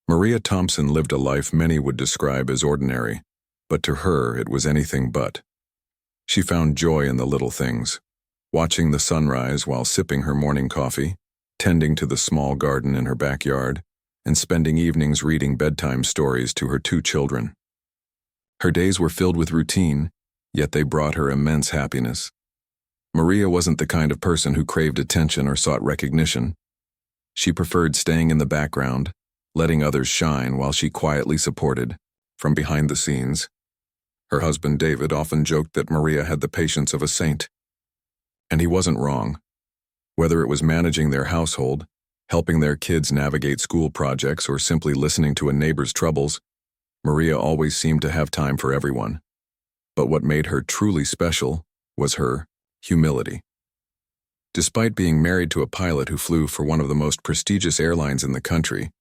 Maria Thompson lived a life many would describe as ordinary, but to her it was anything but. She found joy in the little things, watching the sunrise while sipping her morning coffee, tending to the small garden in her backyard, and spending evenings reading bedtime stories to her 2 children. Her days were filled with routine, yet they brought her immense happiness. Maria wasn't the kind of person who craved attention or sought recognition. She preferred staying in the background, letting others shine while she quietly supported, from behind the scenes. Her husband David often joked that Maria had the patience of a saint. And he wasn't wrong. Whether it was managing their household, helping their kids navigate school projects, or simply listening to a neighbor's troubles, Maria always seemed to have time for everyone. But what made her truly special was her humility. Despite being married to a pilot who flew for one of the most prestigious airlines in the country,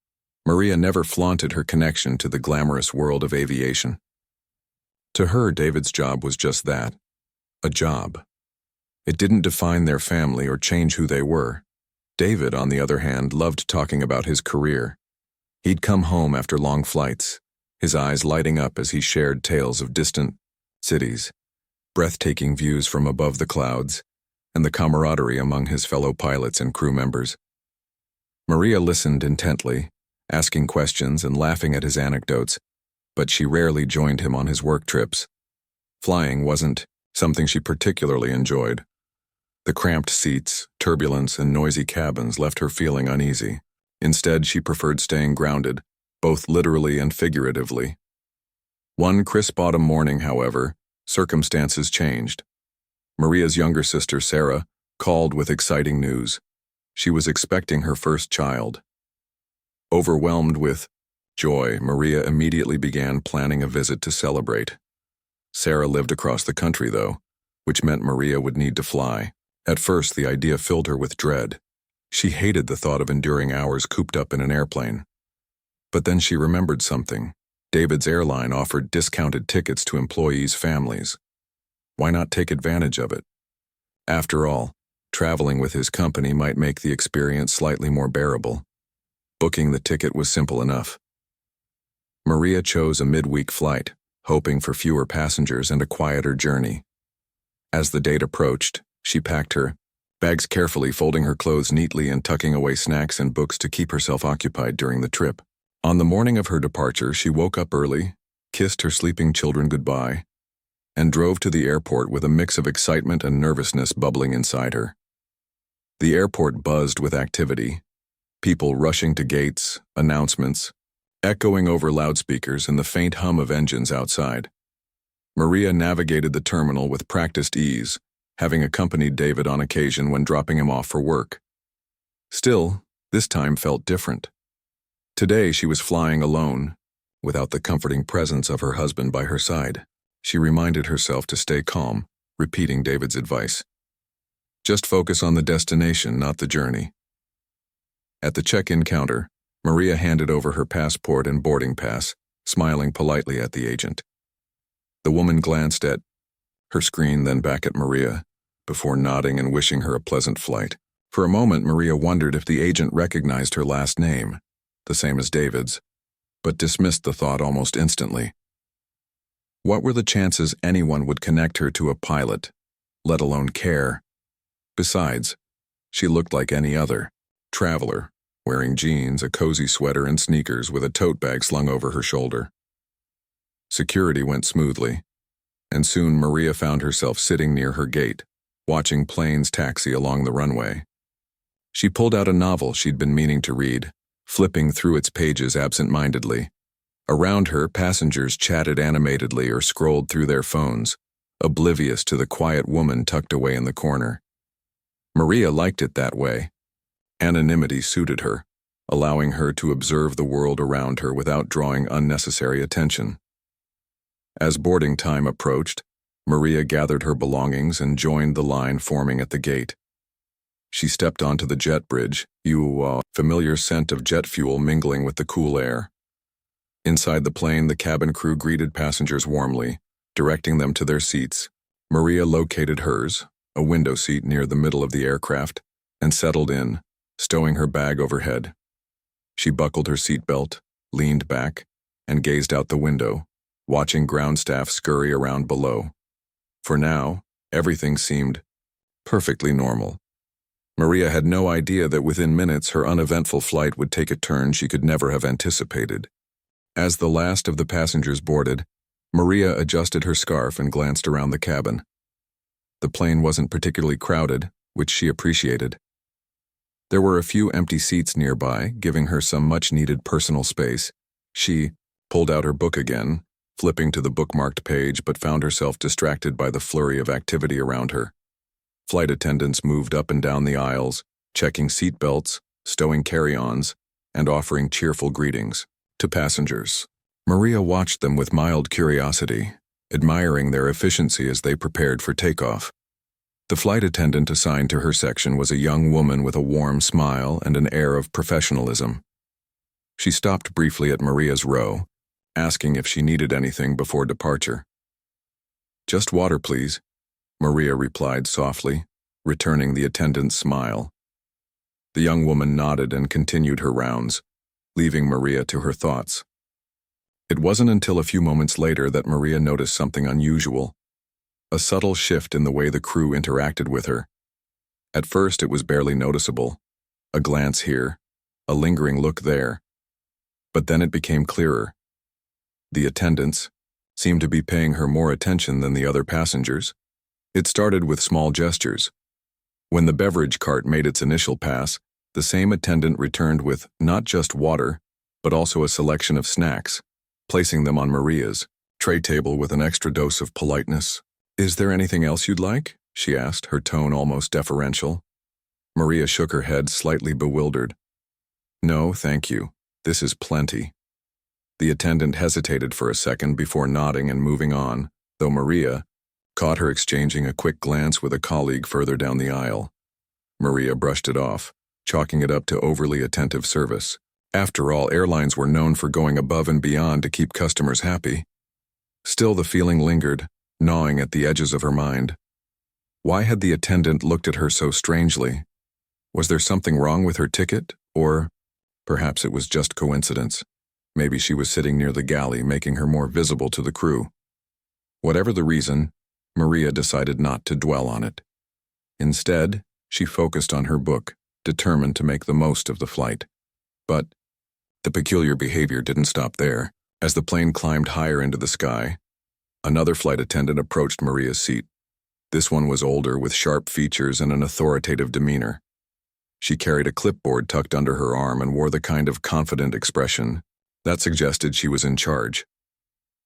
Maria never flaunted her connection to the glamorous world of aviation. To her, David's job was just that, a job. It didn't define their family or change who they were. David, on the other hand, loved talking about his career. He'd come home after long flights, his eyes lighting up as he shared tales of distant cities, breathtaking views from above the clouds, and the camaraderie among his fellow pilots and crew members. Maria listened intently, asking questions and laughing at his anecdotes, but she rarely joined him on his work trips. Flying wasn't something she particularly enjoyed. The cramped seats, turbulence, and noisy cabins left her feeling uneasy. Instead, she preferred staying grounded, both literally and figuratively. One crisp autumn morning, however, circumstances changed. Maria's younger sister, Sarah, called with exciting news. She was expecting her first child. Overwhelmed with joy, Maria immediately began planning a visit to celebrate. Sarah lived across the country, though, which meant Maria would need to fly. At first, the idea filled her with dread. She hated the thought of enduring hours cooped up in an airplane. But then she remembered something. David's airline offered discounted tickets to employees' families. Why not take advantage of it? After all, traveling with his company might make the experience slightly more bearable. Booking the ticket was simple enough. Maria chose a midweek flight, hoping for fewer passengers and a quieter journey. As the date approached, she packed her bags carefully, folding her clothes neatly and tucking away snacks and books to keep herself occupied during the trip. On the morning of her departure, she woke up early, kissed her sleeping children goodbye, and drove to the airport with a mix of excitement and nervousness bubbling inside her. The airport buzzed with activity, people rushing to gates, announcements, echoing over loudspeakers, and the faint hum of engines outside. Maria navigated the terminal with practiced ease, having accompanied David on occasion when dropping him off for work. Still, this time felt different. Today she was flying alone, without the comforting presence of her husband by her side. She reminded herself to stay calm, repeating David's advice. Just focus on the destination, not the journey. At the check-in counter, Maria handed over her passport and boarding pass, smiling politely at the agent. The woman glanced at her screen, then back at Maria, before nodding and wishing her a pleasant flight. For a moment, Maria wondered if the agent recognized her last name, the same as David's, but dismissed the thought almost instantly. What were the chances anyone would connect her to a pilot, let alone care? Besides, she looked like any other traveler, wearing jeans, a cozy sweater, and sneakers with a tote bag slung over her shoulder. Security went smoothly, and soon Maria found herself sitting near her gate, watching planes taxi along the runway. She pulled out a novel she'd been meaning to read, flipping through its pages absent-mindedly. Around her, passengers chatted animatedly or scrolled through their phones, oblivious to the quiet woman tucked away in the corner. Maria liked it that way. Anonymity suited her, allowing her to observe the world around her without drawing unnecessary attention. As boarding time approached, Maria gathered her belongings and joined the line forming at the gate. She stepped onto the jet bridge, familiar scent of jet fuel mingling with the cool air. Inside the plane, the cabin crew greeted passengers warmly, directing them to their seats. Maria located hers, a window seat near the middle of the aircraft, and settled in, stowing her bag overhead. She buckled her seatbelt, leaned back, and gazed out the window, watching ground staff scurry around below. For now, everything seemed perfectly normal. Maria had no idea that within minutes her uneventful flight would take a turn she could never have anticipated. As the last of the passengers boarded, Maria adjusted her scarf and glanced around the cabin. The plane wasn't particularly crowded, which she appreciated. There were a few empty seats nearby, giving her some much-needed personal space. She pulled out her book again, flipping to the bookmarked page, but found herself distracted by the flurry of activity around her. Flight attendants moved up and down the aisles, checking seat belts, stowing carry-ons, and offering cheerful greetings to passengers. Maria watched them with mild curiosity, admiring their efficiency as they prepared for takeoff. The flight attendant assigned to her section was a young woman with a warm smile and an air of professionalism. She stopped briefly at Maria's row, asking if she needed anything before departure. "Just water, please," Maria replied softly, returning the attendant's smile. The young woman nodded and continued her rounds, leaving Maria to her thoughts. It wasn't until a few moments later that Maria noticed something unusual, a subtle shift in the way the crew interacted with her. At first it was barely noticeable, a glance here, a lingering look there. But then it became clearer. The attendants seemed to be paying her more attention than the other passengers. It started with small gestures. When the beverage cart made its initial pass, the same attendant returned with not just water, but also a selection of snacks, placing them on Maria's tray table with an extra dose of politeness. "Is there anything else you'd like?" she asked, her tone almost deferential. Maria shook her head, slightly bewildered. "No, thank you. This is plenty." The attendant hesitated for a second before nodding and moving on, though Maria caught her exchanging a quick glance with a colleague further down the aisle. Maria brushed it off, chalking it up to overly attentive service. After all, airlines were known for going above and beyond to keep customers happy. Still, the feeling lingered, gnawing at the edges of her mind. Why had the attendant looked at her so strangely? Was there something wrong with her ticket? Or perhaps it was just coincidence. Maybe she was sitting near the galley, making her more visible to the crew. Whatever the reason, Maria decided not to dwell on it. Instead, she focused on her book, determined to make the most of the flight. But the peculiar behavior didn't stop there. As the plane climbed higher into the sky, another flight attendant approached Maria's seat. This one was older, with sharp features and an authoritative demeanor. She carried a clipboard tucked under her arm and wore the kind of confident expression that suggested she was in charge.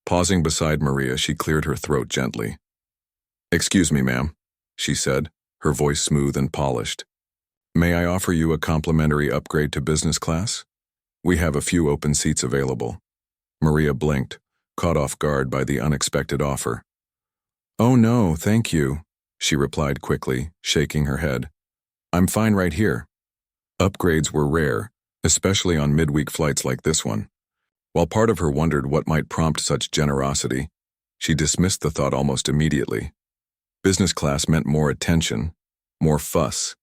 Pausing beside Maria, she cleared her throat gently. "Excuse me, ma'am," she said, her voice smooth and polished. "May I offer you a complimentary upgrade to business class? We have a few open seats available." Maria blinked, caught off guard by the unexpected offer. "Oh no, thank you," she replied quickly, shaking her head. "I'm fine right here." Upgrades were rare, especially on midweek flights like this one. While part of her wondered what might prompt such generosity, she dismissed the thought almost immediately. Business class meant more attention, more fuss,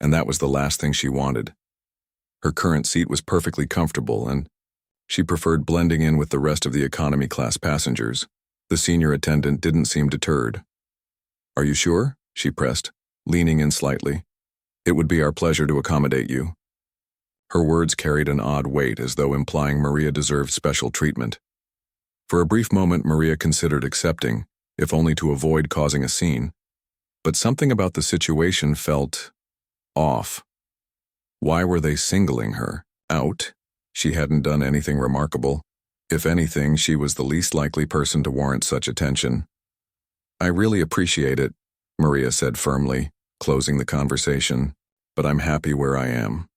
and that was the last thing she wanted. Her current seat was perfectly comfortable, and she preferred blending in with the rest of the economy class passengers. The senior attendant didn't seem deterred. "Are you sure?" she pressed, leaning in slightly. "It would be our pleasure to accommodate you." Her words carried an odd weight, as though implying Maria deserved special treatment. For a brief moment, Maria considered accepting, if only to avoid causing a scene. But something about the situation felt off. Why were they singling her out? She hadn't done anything remarkable. If anything, she was the least likely person to warrant such attention. "I really appreciate it," Maria said firmly, closing the conversation, "but I'm happy where I am."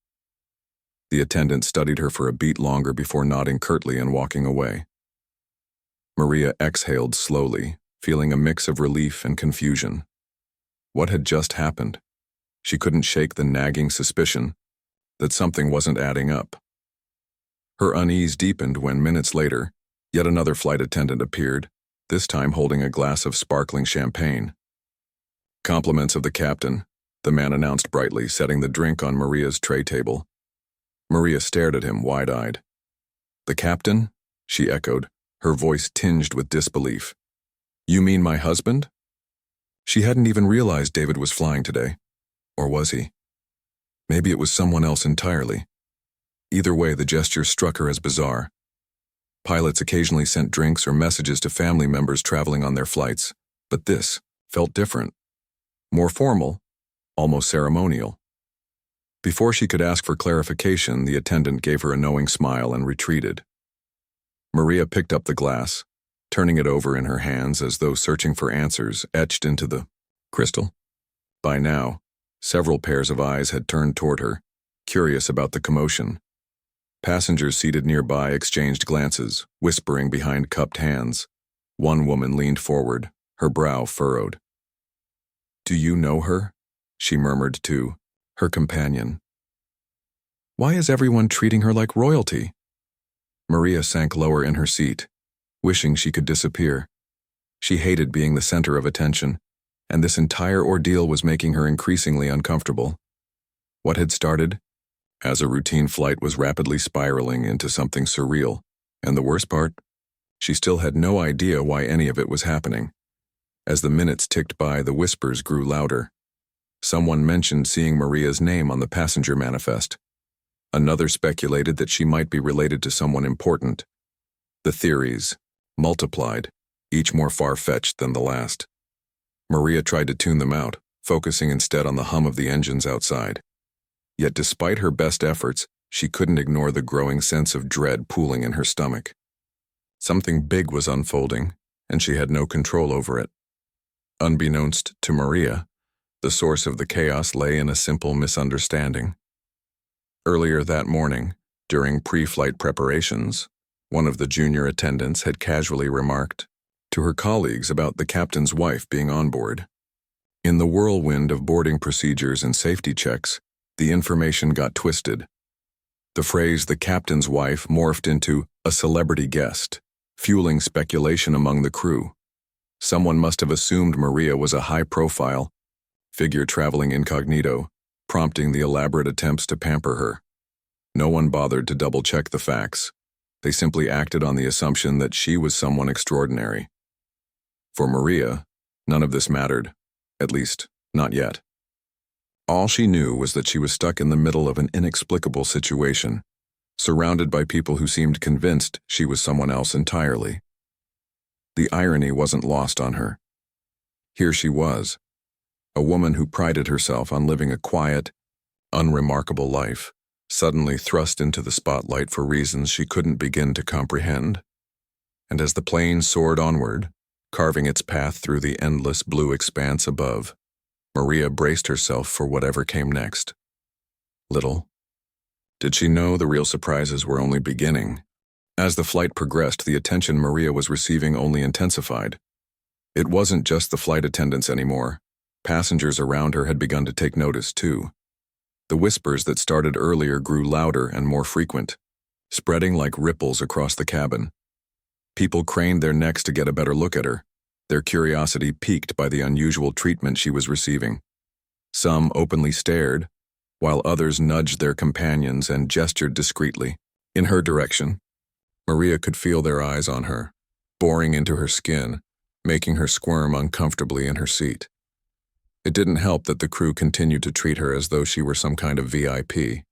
The attendant studied her for a beat longer before nodding curtly and walking away. Maria exhaled slowly, feeling a mix of relief and confusion. What had just happened? She couldn't shake the nagging suspicion that something wasn't adding up. Her unease deepened when, minutes later, yet another flight attendant appeared, this time holding a glass of sparkling champagne. "Compliments of the captain," the man announced brightly, setting the drink on Maria's tray table. Maria stared at him wide-eyed. The captain? She echoed, her voice tinged with disbelief. You mean my husband? She hadn't even realized David was flying today. Or was he? Maybe it was someone else entirely. Either way, the gesture struck her as bizarre. Pilots occasionally sent drinks or messages to family members traveling on their flights, but this felt different. More formal, almost ceremonial. Before she could ask for clarification, the attendant gave her a knowing smile and retreated. Maria picked up the glass, turning it over in her hands as though searching for answers etched into the crystal. By now, several pairs of eyes had turned toward her, curious about the commotion. Passengers seated nearby exchanged glances, whispering behind cupped hands. One woman leaned forward, her brow furrowed. Do you know her? She murmured to her companion. Why is everyone treating her like royalty? Maria sank lower in her seat, wishing she could disappear. She hated being the center of attention, and this entire ordeal was making her increasingly uncomfortable. What had started as a routine flight was rapidly spiraling into something surreal, and the worst part, she still had no idea why any of it was happening. As the minutes ticked by, the whispers grew louder. Someone mentioned seeing Maria's name on the passenger manifest. Another speculated that she might be related to someone important. The theories multiplied, each more far-fetched than the last. Maria tried to tune them out, focusing instead on the hum of the engines outside. Yet despite her best efforts, she couldn't ignore the growing sense of dread pooling in her stomach. Something big was unfolding, and she had no control over it. Unbeknownst to Maria, the source of the chaos lay in a simple misunderstanding. Earlier that morning, during pre-flight preparations, one of the junior attendants had casually remarked to her colleagues about the captain's wife being on board. In the whirlwind of boarding procedures and safety checks, the information got twisted. The phrase "the captain's wife" morphed into "a celebrity guest," fueling speculation among the crew. Someone must have assumed Maria was a high-profile figure traveling incognito, prompting the elaborate attempts to pamper her. No one bothered to double-check the facts. They simply acted on the assumption that she was someone extraordinary. For Maria, none of this mattered, at least, not yet. All she knew was that she was stuck in the middle of an inexplicable situation, surrounded by people who seemed convinced she was someone else entirely. The irony wasn't lost on her. Here she was, a woman who prided herself on living a quiet, unremarkable life, suddenly thrust into the spotlight for reasons she couldn't begin to comprehend. And as the plane soared onward, carving its path through the endless blue expanse above, Maria braced herself for whatever came next. Little did she know the real surprises were only beginning. As the flight progressed, the attention Maria was receiving only intensified. It wasn't just the flight attendants anymore. Passengers around her had begun to take notice, too. The whispers that started earlier grew louder and more frequent, spreading like ripples across the cabin. People craned their necks to get a better look at her, their curiosity piqued by the unusual treatment she was receiving. Some openly stared, while others nudged their companions and gestured discreetly in her direction. Maria could feel their eyes on her, boring into her skin, making her squirm uncomfortably in her seat. It didn't help that the crew continued to treat her as though she were some kind of VIP.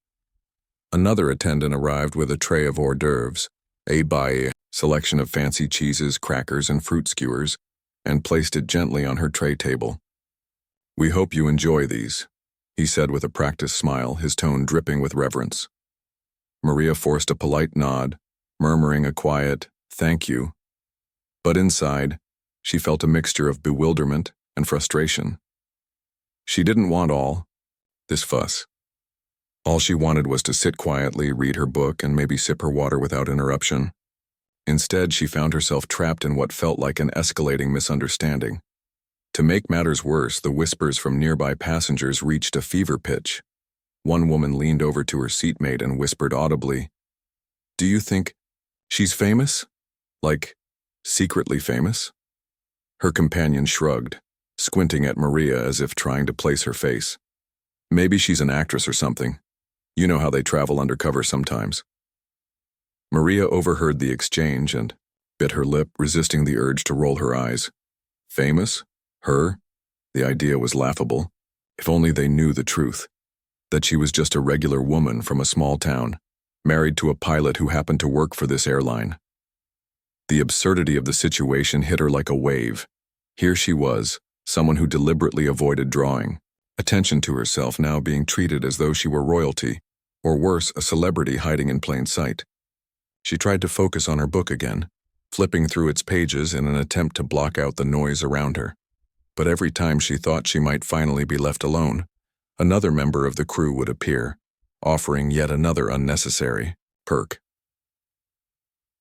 Another attendant arrived with a tray of hors d'oeuvres, a selection of fancy cheeses, crackers, and fruit skewers, and placed it gently on her tray table. "We hope you enjoy these," he said with a practiced smile, his tone dripping with reverence. Maria forced a polite nod, murmuring a quiet, "Thank you." But inside, she felt a mixture of bewilderment and frustration. She didn't want all this fuss. All she wanted was to sit quietly, read her book, and maybe sip her water without interruption. Instead, she found herself trapped in what felt like an escalating misunderstanding. To make matters worse, the whispers from nearby passengers reached a fever pitch. One woman leaned over to her seatmate and whispered audibly, "Do you think she's famous? Like, secretly famous?" Her companion shrugged, squinting at Maria as if trying to place her face. "Maybe she's an actress or something. You know how they travel undercover sometimes." Maria overheard the exchange and bit her lip, resisting the urge to roll her eyes. Famous? Her? The idea was laughable. If only they knew the truth. That she was just a regular woman from a small town, married to a pilot who happened to work for this airline. The absurdity of the situation hit her like a wave. Here she was, someone who deliberately avoided drawing attention to herself, now being treated as though she were royalty, or worse, a celebrity hiding in plain sight. She tried to focus on her book again, flipping through its pages in an attempt to block out the noise around her. But every time she thought she might finally be left alone, another member of the crew would appear, offering yet another unnecessary perk.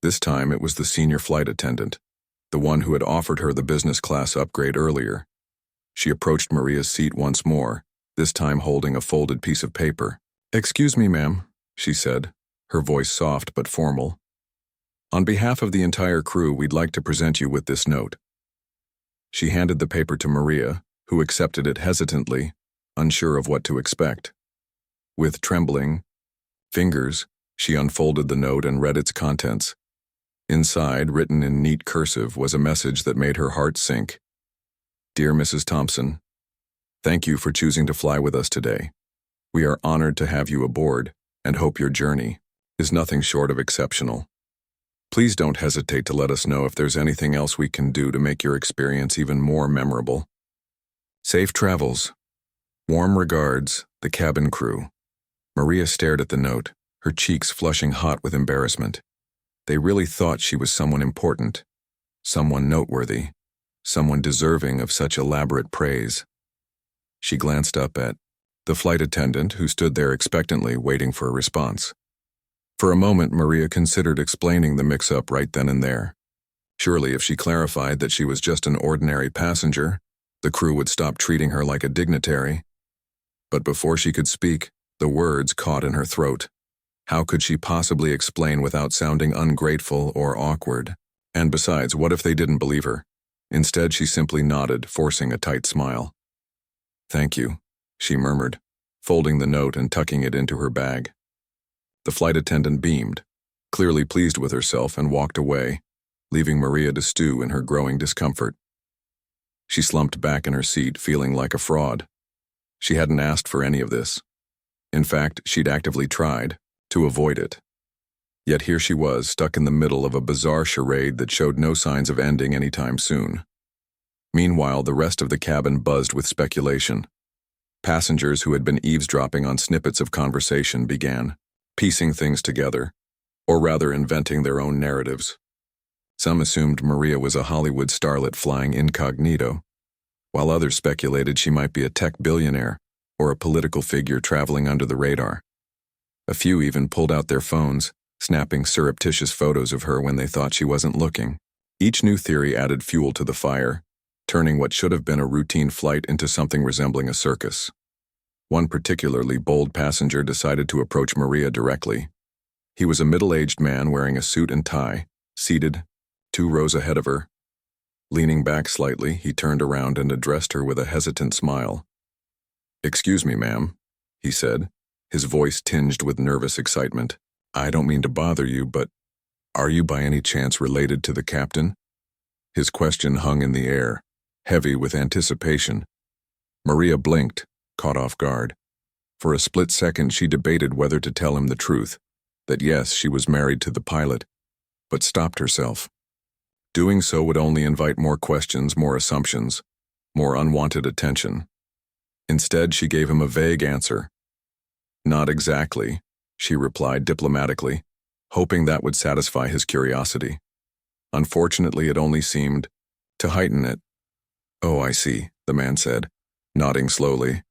This time it was the senior flight attendant, the one who had offered her the business class upgrade earlier. She approached Maria's seat once more, this time holding a folded piece of paper. "Excuse me, ma'am," she said, her voice soft but formal. "On behalf of the entire crew, we'd like to present you with this note." She handed the paper to Maria, who accepted it hesitantly, unsure of what to expect. With trembling fingers, she unfolded the note and read its contents. Inside, written in neat cursive, was a message that made her heart sink. "Dear Mrs. Thompson, thank you for choosing to fly with us today. We are honored to have you aboard and hope your journey is nothing short of exceptional. Please don't hesitate to let us know if there's anything else we can do to make your experience even more memorable. Safe travels. Warm regards, the cabin crew." Maria stared at the note, her cheeks flushing hot with embarrassment. They really thought she was someone important, someone noteworthy, someone deserving of such elaborate praise. She glanced up at the flight attendant, who stood there expectantly, waiting for a response. For a moment, Maria considered explaining the mix-up right then and there. Surely, if she clarified that she was just an ordinary passenger, the crew would stop treating her like a dignitary. But before she could speak, the words caught in her throat. How could she possibly explain without sounding ungrateful or awkward? And besides, what if they didn't believe her? Instead, she simply nodded, forcing a tight smile. "Thank you," she murmured, folding the note and tucking it into her bag. The flight attendant beamed, clearly pleased with herself, and walked away, leaving Maria to stew in her growing discomfort. She slumped back in her seat, feeling like a fraud. She hadn't asked for any of this. In fact, she'd actively tried to avoid it. Yet here she was, stuck in the middle of a bizarre charade that showed no signs of ending anytime soon. Meanwhile, the rest of the cabin buzzed with speculation. Passengers who had been eavesdropping on snippets of conversation began piecing things together, or rather inventing their own narratives. Some assumed Maria was a Hollywood starlet flying incognito, while others speculated she might be a tech billionaire or a political figure traveling under the radar. A few even pulled out their phones, snapping surreptitious photos of her when they thought she wasn't looking. Each new theory added fuel to the fire, turning what should have been a routine flight into something resembling a circus. One particularly bold passenger decided to approach Maria directly. He was a middle-aged man wearing a suit and tie, seated 2 rows ahead of her. Leaning back slightly, he turned around and addressed her with a hesitant smile. "Excuse me, ma'am," he said, his voice tinged with nervous excitement. "I don't mean to bother you, but are you by any chance related to the captain?" His question hung in the air, heavy with anticipation. Maria blinked, caught off guard. For a split second, she debated whether to tell him the truth, that yes, she was married to the pilot, but stopped herself. Doing so would only invite more questions, more assumptions, more unwanted attention. Instead, she gave him a vague answer. "Not exactly," she replied diplomatically, hoping that would satisfy his curiosity. Unfortunately, it only seemed to heighten it. "Oh, I see," the man said, nodding slowly,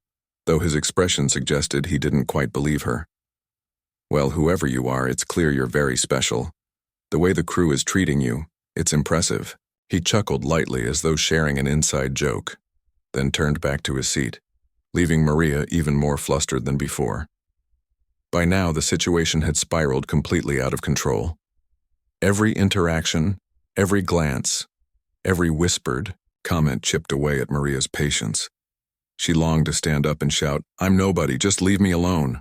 though his expression suggested he didn't quite believe her. "Well, whoever you are, it's clear you're very special. The way the crew is treating you, it's impressive." He chuckled lightly as though sharing an inside joke, then turned back to his seat, leaving Maria even more flustered than before. By now, the situation had spiraled completely out of control. Every interaction, every glance, every whispered comment chipped away at Maria's patience. She longed to stand up and shout, "I'm nobody, just leave me alone."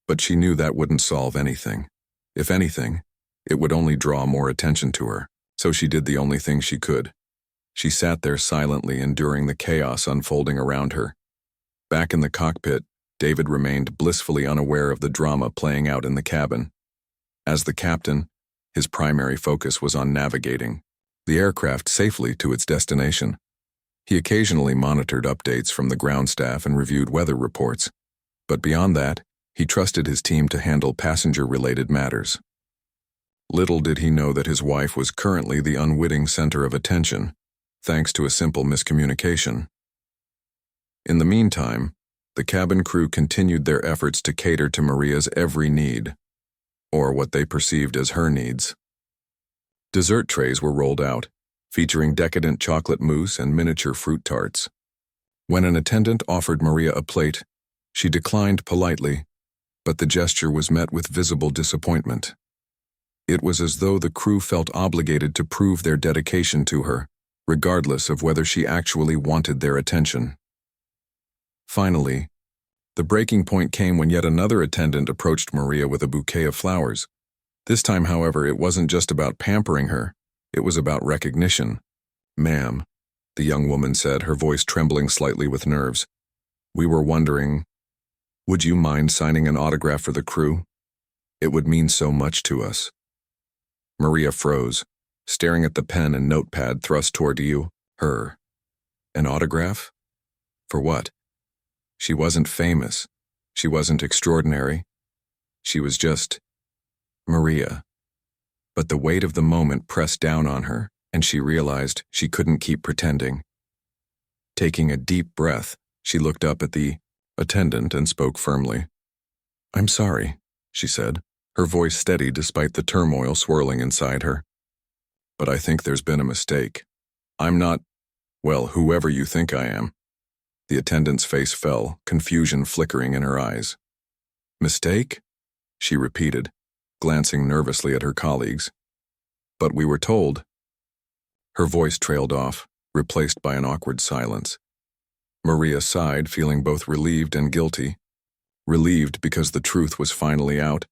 But she knew that wouldn't solve anything. If anything, It would only draw more attention to her, so she did the only thing she could. She sat there silently enduring the chaos unfolding around her. Back in the cockpit, David remained blissfully unaware of the drama playing out in the cabin. As the captain, his primary focus was on navigating the aircraft safely to its destination. He occasionally monitored updates from the ground staff and reviewed weather reports, but beyond that, he trusted his team to handle passenger-related matters. Little did he know that his wife was currently the unwitting center of attention, thanks to a simple miscommunication. In the meantime, the cabin crew continued their efforts to cater to Maria's every need, or what they perceived as her needs. Dessert trays were rolled out, featuring decadent chocolate mousse and miniature fruit tarts. When an attendant offered Maria a plate, she declined politely, but the gesture was met with visible disappointment. It was as though the crew felt obligated to prove their dedication to her, regardless of whether she actually wanted their attention. Finally, the breaking point came when yet another attendant approached Maria with a bouquet of flowers. This time, however, it wasn't just about pampering her, it was about recognition. "Ma'am," the young woman said, her voice trembling slightly with nerves. "We were wondering, would you mind signing an autograph for the crew? It would mean so much to us." Maria froze, staring at the pen and notepad thrust toward her. An autograph? For what? She wasn't famous. She wasn't extraordinary. She was just Maria. But the weight of the moment pressed down on her, and she realized she couldn't keep pretending. Taking a deep breath, she looked up at the attendant and spoke firmly. "I'm sorry," she said, her voice steady despite the turmoil swirling inside her. "But I think there's been a mistake. I'm not, well, whoever you think I am." The attendant's face fell, confusion flickering in her eyes. "Mistake?" she repeated, glancing nervously at her colleagues. "But we were told." Her voice trailed off, replaced by an awkward silence. Maria sighed, feeling both relieved and guilty. Relieved because the truth was finally out,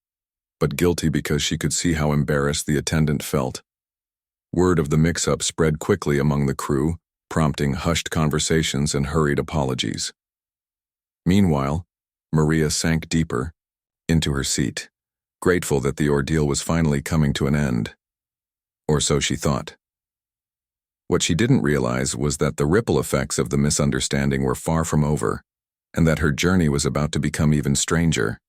but guilty because she could see how embarrassed the attendant felt. Word of the mix-up spread quickly among the crew, prompting hushed conversations and hurried apologies. Meanwhile, Maria sank deeper into her seat, grateful that the ordeal was finally coming to an end. Or so she thought. What she didn't realize was that the ripple effects of the misunderstanding were far from over, and that her journey was about to become even stranger.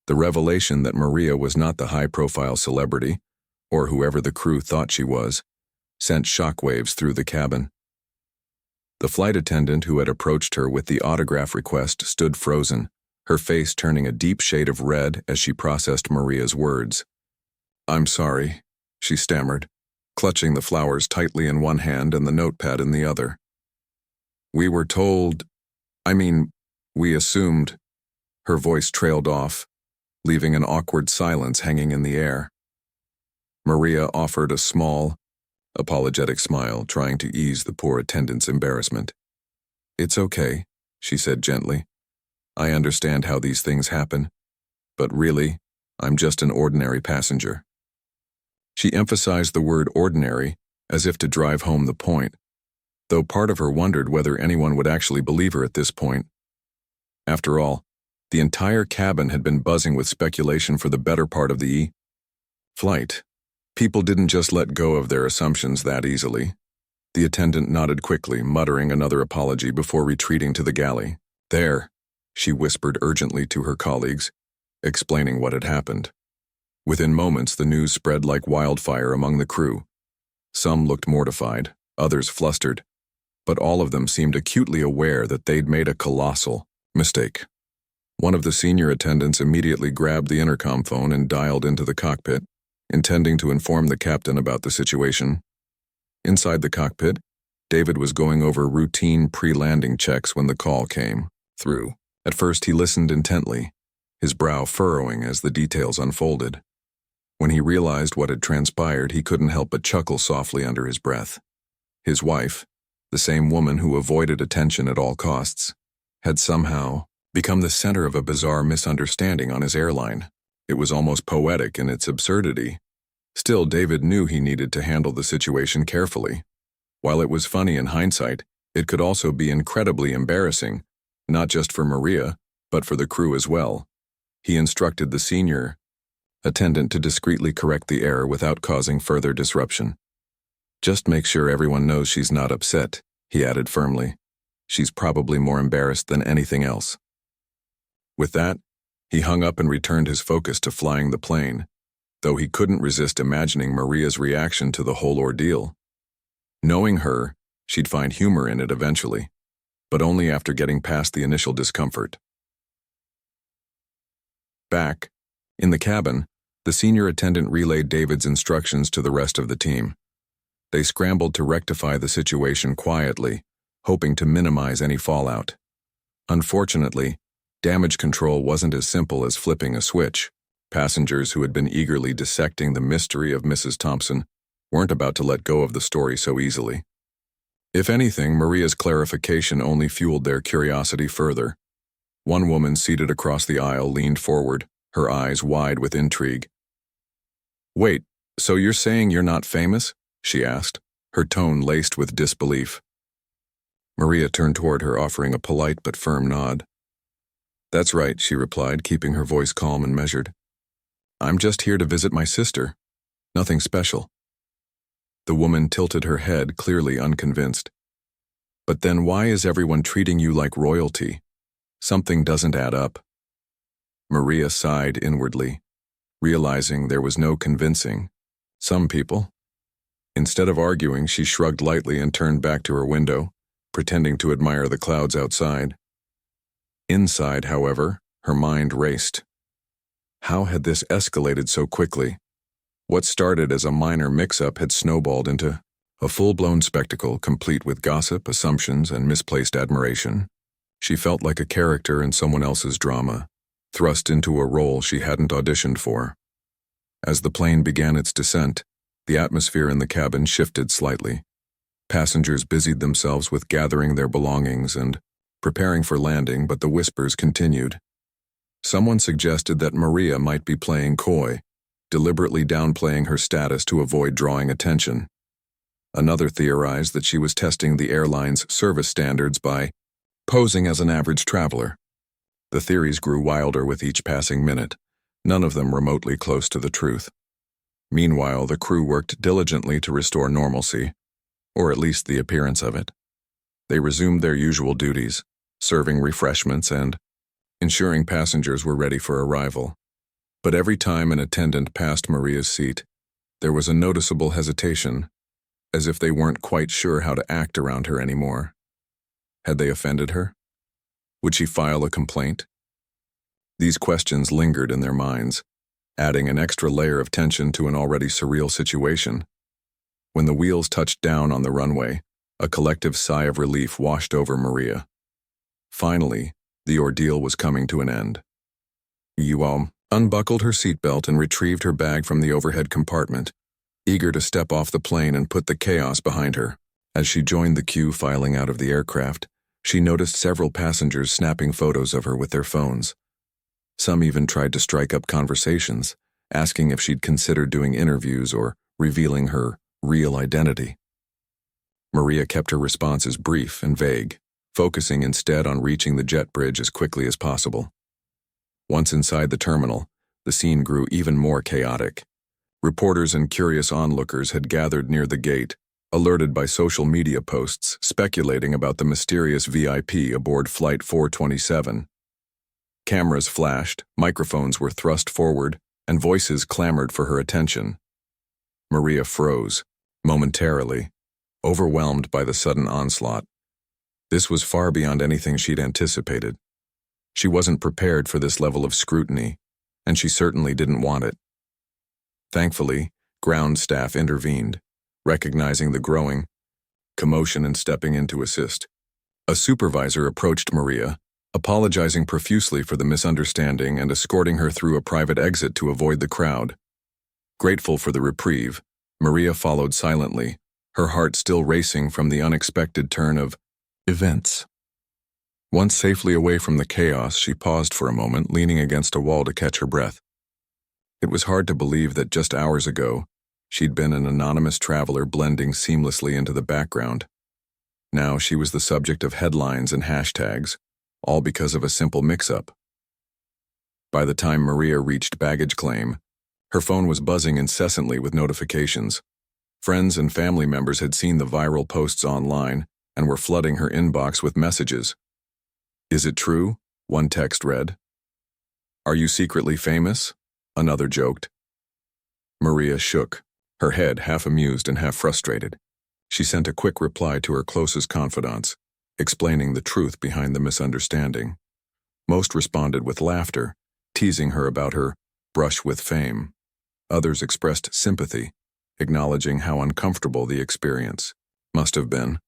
The revelation that Maria was not the high-profile celebrity, or whoever the crew thought she was, sent shockwaves through the cabin. The flight attendant who had approached her with the autograph request stood frozen, her face turning a deep shade of red as she processed Maria's words. "I'm sorry," she stammered, clutching the flowers tightly in one hand and the notepad in the other. "We were told, we assumed." Her voice trailed off, leaving an awkward silence hanging in the air. Maria offered a small, apologetic smile, trying to ease the poor attendant's embarrassment. "It's okay," she said gently. "I understand how these things happen, but really, I'm just an ordinary passenger." She emphasized the word ordinary as if to drive home the point, though part of her wondered whether anyone would actually believe her at this point. After all, the entire cabin had been buzzing with speculation for the better part of the flight. People didn't just let go of their assumptions that easily. The attendant nodded quickly, muttering another apology before retreating to the galley. "There," she whispered urgently to her colleagues, explaining what had happened. Within moments, the news spread like wildfire among the crew. Some looked mortified, others flustered, but all of them seemed acutely aware that they'd made a colossal mistake. One of the senior attendants immediately grabbed the intercom phone and dialed into the cockpit, intending to inform the captain about the situation. Inside the cockpit, David was going over routine pre-landing checks when the call came through. At first, he listened intently, his brow furrowing as the details unfolded. When he realized what had transpired, he couldn't help but chuckle softly under his breath. His wife, the same woman who avoided attention at all costs, had somehow become the center of a bizarre misunderstanding on his airline. It was almost poetic in its absurdity, Still, David knew he needed to handle the situation carefully. While it was funny in hindsight, it could also be incredibly embarrassing, not just for Maria, but for the crew as well. He instructed the senior attendant to discreetly correct the error without causing further disruption. "Just make sure everyone knows she's not upset," he added firmly. "She's probably more embarrassed than anything else." With that, he hung up and returned his focus to flying the plane, though he couldn't resist imagining Maria's reaction to the whole ordeal. Knowing her, she'd find humor in it eventually, but only after getting past the initial discomfort. Back, in the cabin, the senior attendant relayed David's instructions to the rest of the team. They scrambled to rectify the situation quietly, hoping to minimize any fallout. Unfortunately, damage control wasn't as simple as flipping a switch. Passengers who had been eagerly dissecting the mystery of Mrs. Thompson weren't about to let go of the story so easily. If anything, Maria's clarification only fueled their curiosity further. One woman seated across the aisle leaned forward, her eyes wide with intrigue. "Wait, so you're saying you're not famous?" she asked, her tone laced with disbelief. Maria turned toward her, offering a polite but firm nod. "That's right," she replied, keeping her voice calm and measured. "I'm just here to visit my sister. Nothing special." The woman tilted her head, clearly unconvinced. "But then why is everyone treating you like royalty? Something doesn't add up." Maria sighed inwardly, realizing there was no convincing some people. Instead of arguing, she shrugged lightly and turned back to her window, pretending to admire the clouds outside. Inside, however, her mind raced. How had this escalated so quickly? What started as a minor mix-up had snowballed into a full-blown spectacle, complete with gossip, assumptions, and misplaced admiration. She felt like a character in someone else's drama, thrust into a role she hadn't auditioned for. As the plane began its descent, the atmosphere in the cabin shifted slightly. Passengers busied themselves with gathering their belongings and preparing for landing, but the whispers continued. Someone suggested that Maria might be playing coy, deliberately downplaying her status to avoid drawing attention. Another theorized that she was testing the airline's service standards by posing as an average traveler. The theories grew wilder with each passing minute, none of them remotely close to the truth. Meanwhile, the crew worked diligently to restore normalcy, or at least the appearance of it. They resumed their usual duties, serving refreshments and ensuring passengers were ready for arrival. But every time an attendant passed Maria's seat, there was a noticeable hesitation, as if they weren't quite sure how to act around her anymore. Had they offended her? Would she file a complaint? These questions lingered in their minds, adding an extra layer of tension to an already surreal situation. When the wheels touched down on the runway, a collective sigh of relief washed over Maria. Finally, the ordeal was coming to an end. Yuval unbuckled her seatbelt and retrieved her bag from the overhead compartment, eager to step off the plane and put the chaos behind her. As she joined the queue filing out of the aircraft, she noticed several passengers snapping photos of her with their phones. Some even tried to strike up conversations, asking if she'd considered doing interviews or revealing her real identity. Maria kept her responses brief and vague, focusing instead on reaching the jet bridge as quickly as possible. Once inside the terminal, the scene grew even more chaotic. Reporters and curious onlookers had gathered near the gate, alerted by social media posts speculating about the mysterious VIP aboard Flight 427. Cameras flashed, microphones were thrust forward, and voices clamored for her attention. Maria froze, momentarily, overwhelmed by the sudden onslaught. This was far beyond anything she'd anticipated. She wasn't prepared for this level of scrutiny, and she certainly didn't want it. Thankfully, ground staff intervened, recognizing the growing commotion and stepping in to assist. A supervisor approached Maria, apologizing profusely for the misunderstanding and escorting her through a private exit to avoid the crowd. Grateful for the reprieve, Maria followed silently, her heart still racing from the unexpected turn of events. Once safely away from the chaos, she paused for a moment, leaning against a wall to catch her breath. It was hard to believe that just hours ago, She'd been an anonymous traveler blending seamlessly into the background. Now she was the subject of headlines and hashtags, all because of a simple mix-up. By the time Maria reached baggage claim, her phone was buzzing incessantly with notifications. Friends and family members had seen the viral posts online and were flooding her inbox with messages. "Is it true?" one text read. "Are you secretly famous?" another joked. Maria shook, her head half amused and half frustrated. She sent a quick reply to her closest confidants, explaining the truth behind the misunderstanding. Most responded with laughter, teasing her about her brush with fame. Others expressed sympathy, acknowledging how uncomfortable the experience must have been.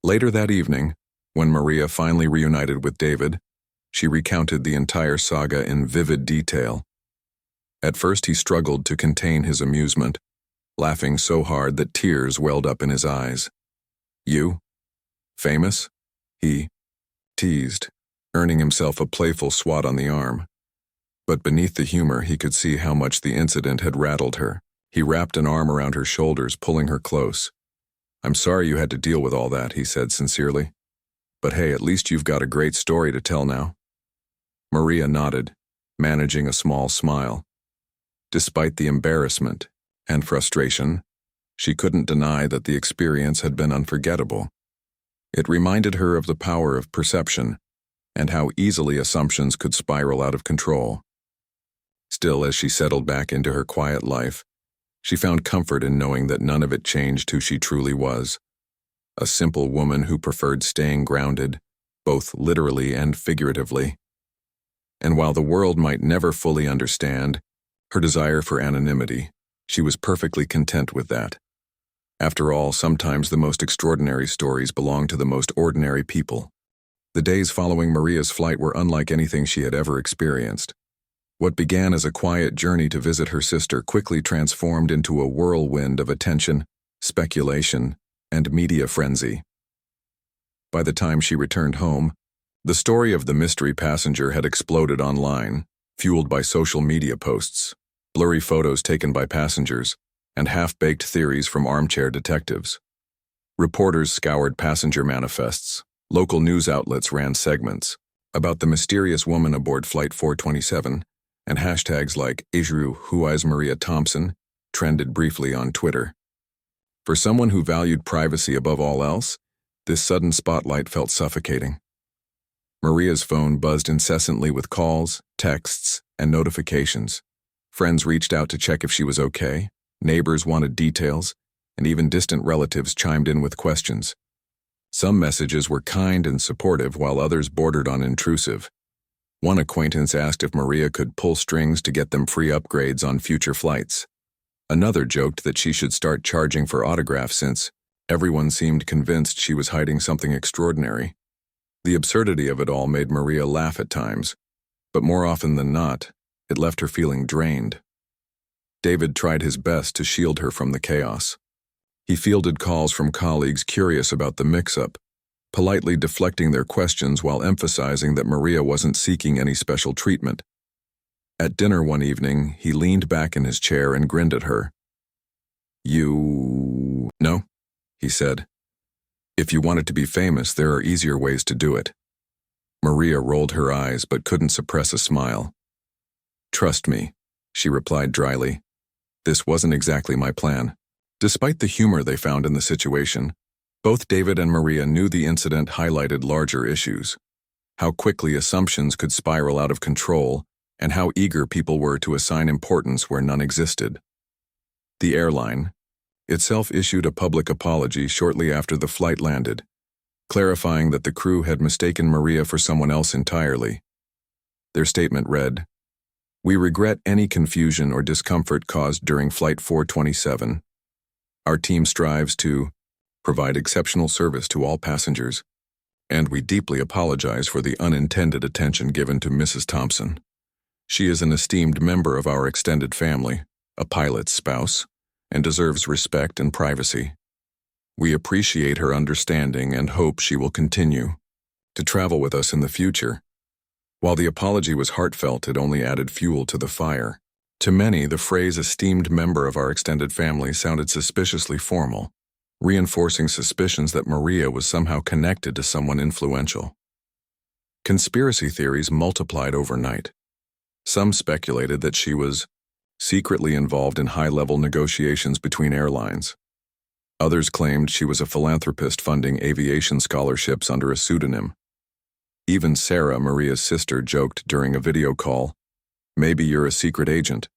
Later that evening, when Maria finally reunited with David, she recounted the entire saga in vivid detail. At first he struggled to contain his amusement, laughing so hard that tears welled up in his eyes. "You? Famous?" he teased, earning himself a playful swat on the arm. But beneath the humor he could see how much the incident had rattled her. He wrapped an arm around her shoulders, pulling her close. "I'm sorry you had to deal with all that," he said sincerely. "But hey, at least you've got a great story to tell now." Maria nodded, managing a small smile. Despite the embarrassment and frustration, she couldn't deny that the experience had been unforgettable. It reminded her of the power of perception and how easily assumptions could spiral out of control. Still, as she settled back into her quiet life, she found comfort in knowing that none of it changed who she truly was. A simple woman who preferred staying grounded, both literally and figuratively. And while the world might never fully understand her desire for anonymity, she was perfectly content with that. After all, sometimes the most extraordinary stories belong to the most ordinary people. The days following Maria's flight were unlike anything she had ever experienced. What began as a quiet journey to visit her sister quickly transformed into a whirlwind of attention, speculation, and media frenzy. By the time she returned home, the story of the mystery passenger had exploded online, fueled by social media posts, blurry photos taken by passengers, and half-baked theories from armchair detectives. Reporters scoured passenger manifests, local news outlets ran segments about the mysterious woman aboard Flight 427, and hashtags like "Who is Maria Thompson" trended briefly on Twitter. For someone who valued privacy above all else, this sudden spotlight felt suffocating. Maria's phone buzzed incessantly with calls, texts, and notifications. Friends reached out to check if she was okay, neighbors wanted details, and even distant relatives chimed in with questions. Some messages were kind and supportive, while others bordered on intrusive. One acquaintance asked if Maria could pull strings to get them free upgrades on future flights. Another joked that she should start charging for autographs since everyone seemed convinced she was hiding something extraordinary. The absurdity of it all made Maria laugh at times, but more often than not, it left her feeling drained. David tried his best to shield her from the chaos. He fielded calls from colleagues curious about the mix-up, politely deflecting their questions while emphasizing that Maria wasn't seeking any special treatment. At dinner one evening, he leaned back in his chair and grinned at her. "You... no," he said. "If you wanted to be famous, there are easier ways to do it." Maria rolled her eyes but couldn't suppress a smile. "Trust me," she replied dryly. "This wasn't exactly my plan." Despite the humor they found in the situation, both David and Maria knew the incident highlighted larger issues. How quickly assumptions could spiral out of control, and how eager people were to assign importance where none existed. The airline itself issued a public apology shortly after the flight landed, clarifying that the crew had mistaken Maria for someone else entirely. Their statement read, "We regret any confusion or discomfort caused during Flight 427. Our team strives to provide exceptional service to all passengers, and we deeply apologize for the unintended attention given to Mrs. Thompson. She is an esteemed member of our extended family, a pilot's spouse, and deserves respect and privacy. We appreciate her understanding and hope she will continue to travel with us in the future." While the apology was heartfelt, it only added fuel to the fire. To many, the phrase esteemed member of our extended family sounded suspiciously formal, reinforcing suspicions that Maria was somehow connected to someone influential. Conspiracy theories multiplied overnight. Some speculated that she was secretly involved in high-level negotiations between airlines. Others claimed she was a philanthropist funding aviation scholarships under a pseudonym. Even Sarah, Maria's sister, joked during a video call, "Maybe you're a secret agent."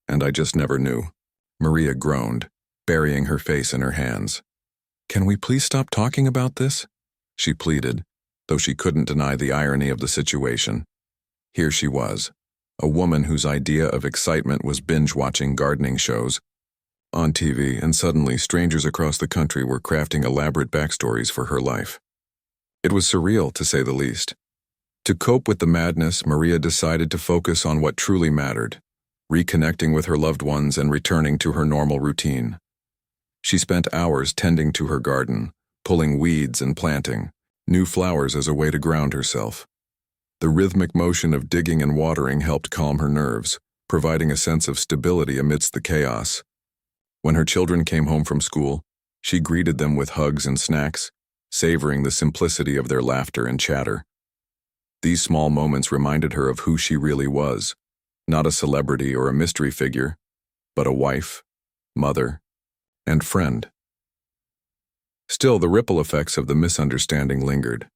"And I just never knew." Maria groaned, burying her face in her hands. "Can we please stop talking about this?" she pleaded, though she couldn't deny the irony of the situation. Here she was, a woman whose idea of excitement was binge-watching gardening shows on TV, and suddenly strangers across the country were crafting elaborate backstories for her life. It was surreal, to say the least. To cope with the madness, Maria decided to focus on what truly mattered, reconnecting with her loved ones and returning to her normal routine. She spent hours tending to her garden, pulling weeds and planting new flowers as a way to ground herself. The rhythmic motion of digging and watering helped calm her nerves, providing a sense of stability amidst the chaos. When her children came home from school, she greeted them with hugs and snacks, savoring the simplicity of their laughter and chatter. These small moments reminded her of who she really was, not a celebrity or a mystery figure, but a wife, mother, and friend. Still, the ripple effects of the misunderstanding lingered.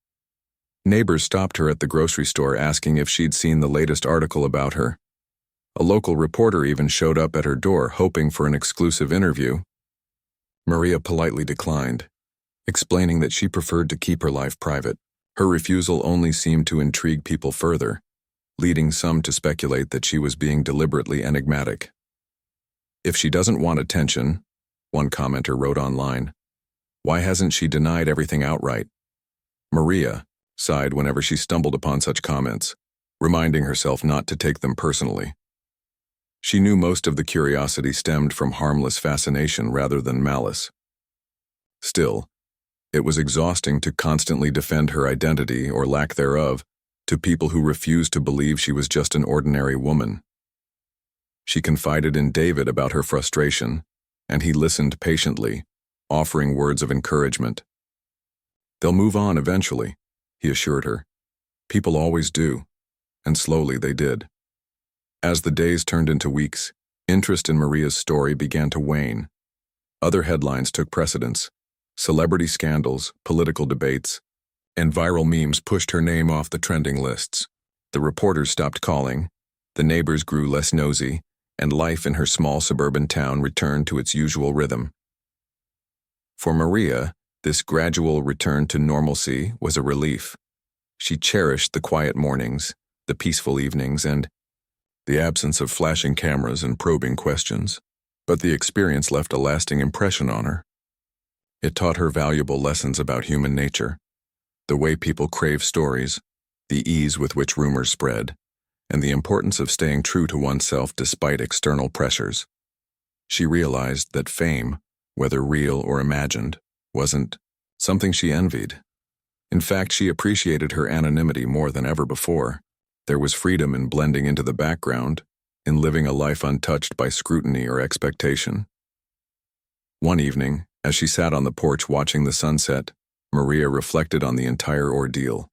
Neighbors stopped her at the grocery store asking if she'd seen the latest article about her. A local reporter even showed up at her door hoping for an exclusive interview. Maria politely declined, explaining that she preferred to keep her life private. Her refusal only seemed to intrigue people further, leading some to speculate that she was being deliberately enigmatic. "If she doesn't want attention," one commenter wrote online, "why hasn't she denied everything outright?" Maria sighed whenever she stumbled upon such comments, reminding herself not to take them personally. She knew most of the curiosity stemmed from harmless fascination rather than malice. Still, it was exhausting to constantly defend her identity, or lack thereof, to people who refused to believe she was just an ordinary woman. She confided in David about her frustration, and he listened patiently, offering words of encouragement. "They'll move on eventually," he assured her. "People always do," and slowly they did. As the days turned into weeks, interest in Maria's story began to wane. Other headlines took precedence. Celebrity scandals, political debates, and viral memes pushed her name off the trending lists. The reporters stopped calling, the neighbors grew less nosy, and life in her small suburban town returned to its usual rhythm. For Maria, this gradual return to normalcy was a relief. She cherished the quiet mornings, the peaceful evenings, and the absence of flashing cameras and probing questions. But the experience left a lasting impression on her. It taught her valuable lessons about human nature, the way people crave stories, the ease with which rumors spread, and the importance of staying true to oneself despite external pressures. She realized that fame, whether real or imagined, wasn't something she envied. In fact, she appreciated her anonymity more than ever before. There was freedom in blending into the background, in living a life untouched by scrutiny or expectation. One evening, as she sat on the porch watching the sunset, Maria reflected on the entire ordeal.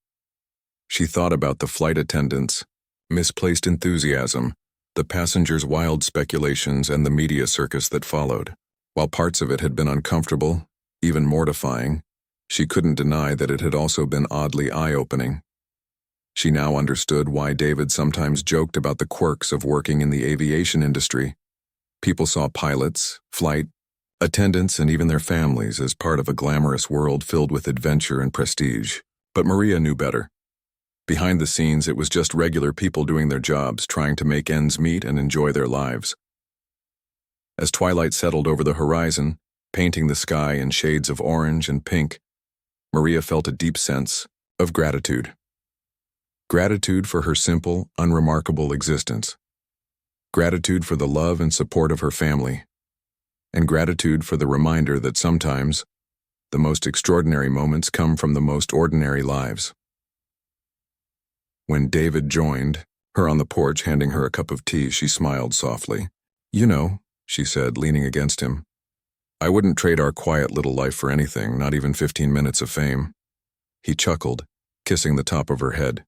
She thought about the flight attendants' misplaced enthusiasm, the passengers' wild speculations, and the media circus that followed. While parts of it had been uncomfortable, even mortifying, she couldn't deny that it had also been oddly eye-opening. She now understood why David sometimes joked about the quirks of working in the aviation industry. People saw pilots, flight attendants, and even their families as part of a glamorous world filled with adventure and prestige. But Maria knew better. Behind the scenes, it was just regular people doing their jobs, trying to make ends meet and enjoy their lives. As twilight settled over the horizon, painting the sky in shades of orange and pink, Maria felt a deep sense of gratitude. Gratitude for her simple, unremarkable existence. Gratitude for the love and support of her family. And gratitude for the reminder that sometimes the most extraordinary moments come from the most ordinary lives. When David joined, Her on the porch handing her a cup of tea, she smiled softly. "You know," she said, leaning against him, "I wouldn't trade our quiet little life for anything, not even 15 minutes of fame." He chuckled, kissing the top of her head.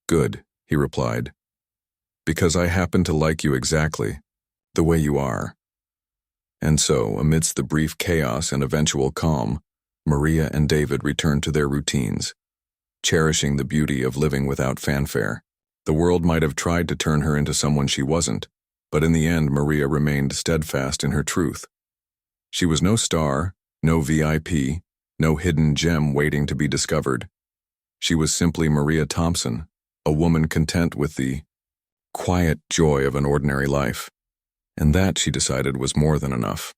"Good," he replied, "because I happen to like you exactly the way you are." And so, amidst the brief chaos and eventual calm, Maria and David returned to their routines, cherishing the beauty of living without fanfare. The world might have tried to turn her into someone she wasn't, but in the end Maria remained steadfast in her truth. She was no star, no VIP, no hidden gem waiting to be discovered. She was simply Maria Thompson, a woman content with the quiet joy of an ordinary life. And that, she decided, was more than enough.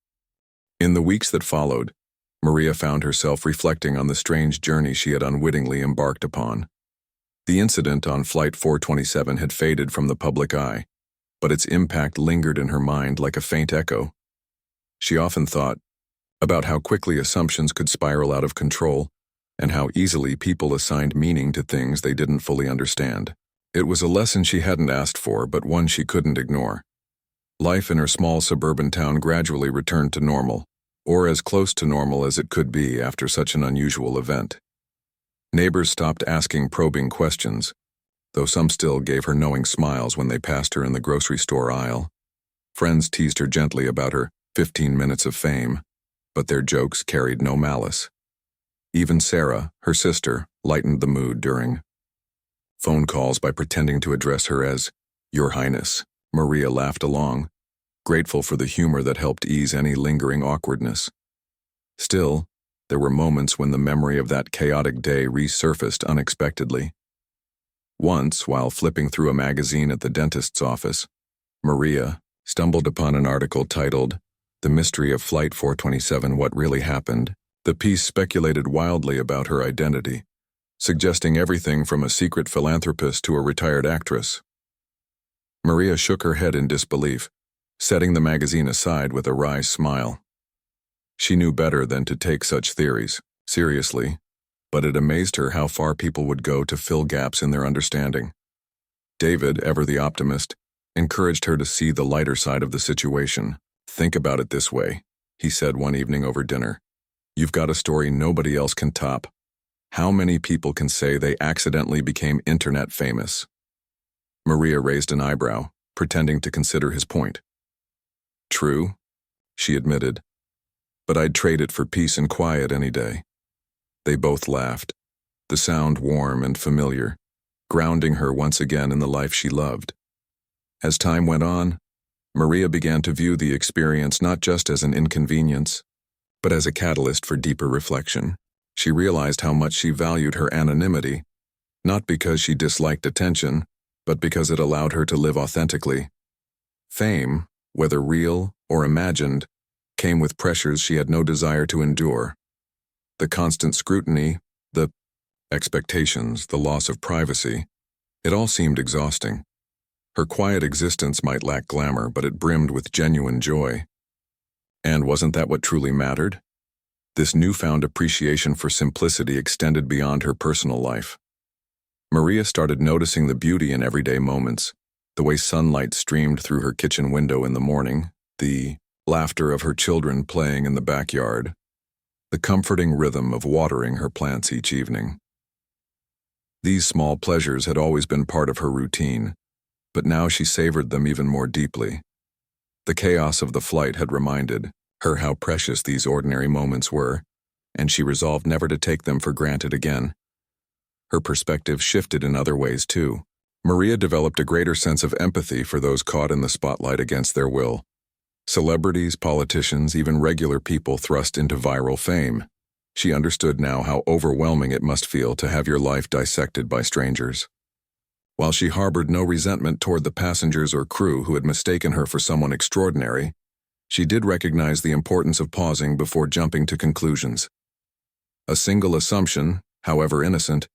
In the weeks that followed, Maria found herself reflecting on the strange journey she had unwittingly embarked upon. The incident on Flight 427 had faded from the public eye, but its impact lingered in her mind like a faint echo. She often thought about how quickly assumptions could spiral out of control and how easily people assigned meaning to things they didn't fully understand. It was a lesson she hadn't asked for, but one she couldn't ignore. Life in her small suburban town gradually returned to normal, or as close to normal as it could be after such an unusual event. Neighbors stopped asking probing questions, though some still gave her knowing smiles when they passed her in the grocery store aisle. Friends teased her gently about her 15 minutes of fame, but their jokes carried no malice. Even Sarah, her sister, lightened the mood during phone calls by pretending to address her as "Your Highness." Maria laughed along, grateful for the humor that helped ease any lingering awkwardness. Still, there were moments when the memory of that chaotic day resurfaced unexpectedly. Once, while flipping through a magazine at the dentist's office, Maria stumbled upon an article titled, "The Mystery of Flight 427, What Really Happened." The piece speculated wildly about her identity, suggesting everything from a secret philanthropist to a retired actress. Maria shook her head in disbelief, setting the magazine aside with a wry smile. She knew better than to take such theories seriously, but it amazed her how far people would go to fill gaps in their understanding. David, ever the optimist, encouraged her to see the lighter side of the situation. "Think about it this way," he said one evening over dinner. "You've got a story nobody else can top. How many people can say they accidentally became internet famous?" Maria raised an eyebrow, pretending to consider his point. "True," she admitted, "but I'd trade it for peace and quiet any day." They both laughed, the sound warm and familiar, grounding her once again in the life she loved. As time went on, Maria began to view the experience not just as an inconvenience, but as a catalyst for deeper reflection. She realized how much she valued her anonymity, not because she disliked attention, but because it allowed her to live authentically. Fame, whether real or imagined, came with pressures she had no desire to endure. The constant scrutiny, the expectations, the loss of privacy, it all seemed exhausting. Her quiet existence might lack glamour, but it brimmed with genuine joy. And wasn't that what truly mattered? This newfound appreciation for simplicity extended beyond her personal life. Maria started noticing the beauty in everyday moments, the way sunlight streamed through her kitchen window in the morning, the laughter of her children playing in the backyard, the comforting rhythm of watering her plants each evening. These small pleasures had always been part of her routine, but now she savored them even more deeply. The chaos of the flight had reminded her how precious these ordinary moments were, and she resolved never to take them for granted again. Her perspective shifted in other ways too. Maria developed a greater sense of empathy for those caught in the spotlight against their will. Celebrities, politicians, even regular people thrust into viral fame. She understood now how overwhelming it must feel to have your life dissected by strangers. While she harbored no resentment toward the passengers or crew who had mistaken her for someone extraordinary, she did recognize the importance of pausing before jumping to conclusions. A single assumption, however innocent,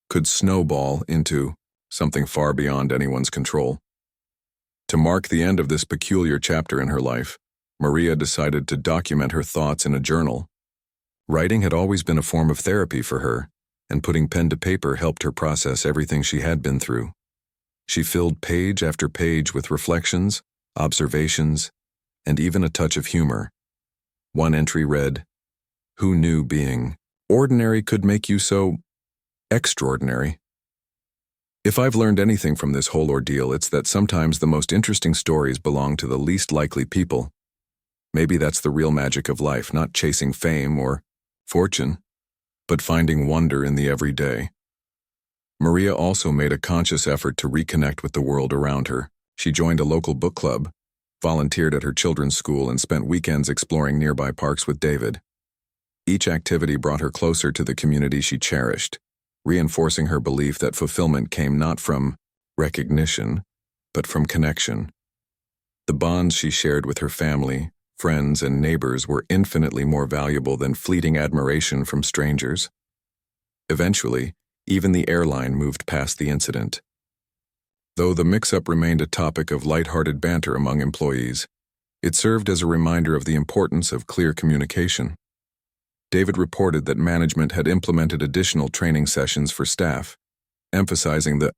could snowball into something far beyond anyone's control. To mark the end of this peculiar chapter in her life, Maria decided to document her thoughts in a journal. Writing had always been a form of therapy for her, and putting pen to paper helped her process everything she had been through. She filled page after page with reflections, observations, and even a touch of humor. One entry read, "Who knew being ordinary could make you so extraordinary?" If I've learned anything from this whole ordeal, it's that sometimes the most interesting stories belong to the least likely people. Maybe that's the real magic of life, not chasing fame or fortune, but finding wonder in the everyday. Maria also made a conscious effort to reconnect with the world around her. She joined a local book club, volunteered at her children's school, and spent weekends exploring nearby parks with David. Each activity brought her closer to the community she cherished, reinforcing her belief that fulfillment came not from recognition, but from connection. The bonds she shared with her family, friends, and neighbors were infinitely more valuable than fleeting admiration from strangers. Eventually, even the airline moved past the incident. Though the mix-up remained a topic of light-hearted banter among employees, it served as a reminder of the importance of clear communication. David reported that management had implemented additional training sessions for staff, emphasizing the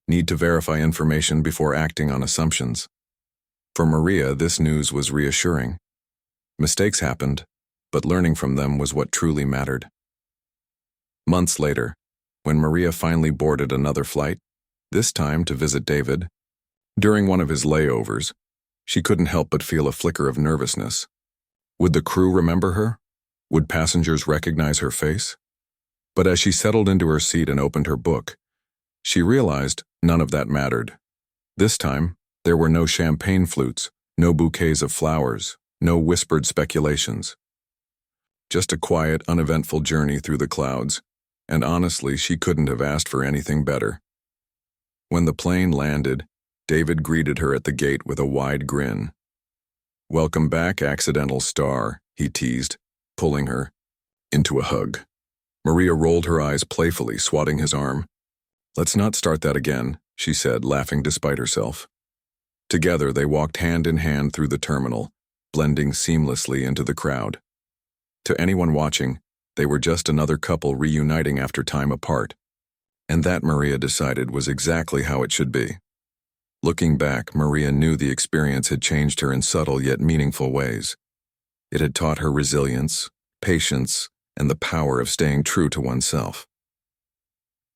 need to verify information before acting on assumptions. For Maria, this news was reassuring. Mistakes happened, but learning from them was what truly mattered. Months later, when Maria finally boarded another flight, this time to visit David, during one of his layovers, she couldn't help but feel a flicker of nervousness. Would the crew remember her? Would passengers recognize her face? But as she settled into her seat and opened her book, she realized none of that mattered. This time, there were no champagne flutes, no bouquets of flowers, no whispered speculations. Just a quiet, uneventful journey through the clouds, and honestly, she couldn't have asked for anything better. When the plane landed, David greeted her at the gate with a wide grin. "Welcome back, accidental star," he teased, pulling her into a hug. Maria rolled her eyes playfully, swatting his arm. "Let's not start that again," she said, laughing despite herself. Together, they walked hand in hand through the terminal, blending seamlessly into the crowd. To anyone watching, they were just another couple reuniting after time apart. And that, Maria decided, was exactly how it should be. Looking back, Maria knew the experience had changed her in subtle yet meaningful ways. It had taught her resilience, patience, and the power of staying true to oneself.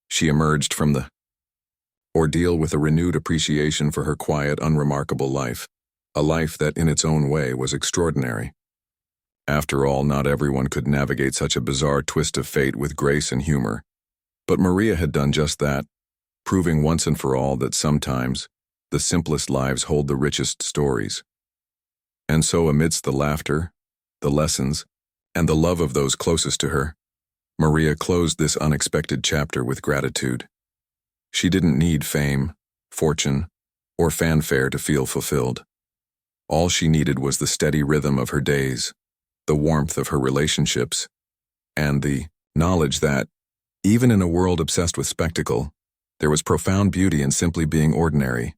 She emerged from the ordeal with a renewed appreciation for her quiet, unremarkable life, a life that in its own way was extraordinary. After all, not everyone could navigate such a bizarre twist of fate with grace and humor. But Maria had done just that, proving once and for all that sometimes the simplest lives hold the richest stories. And so, amidst the laughter, the lessons, and the love of those closest to her, Maria closed this unexpected chapter with gratitude. She didn't need fame, fortune, or fanfare to feel fulfilled. All she needed was the steady rhythm of her days, the warmth of her relationships, and the knowledge that, even in a world obsessed with spectacle, there was profound beauty in simply being ordinary.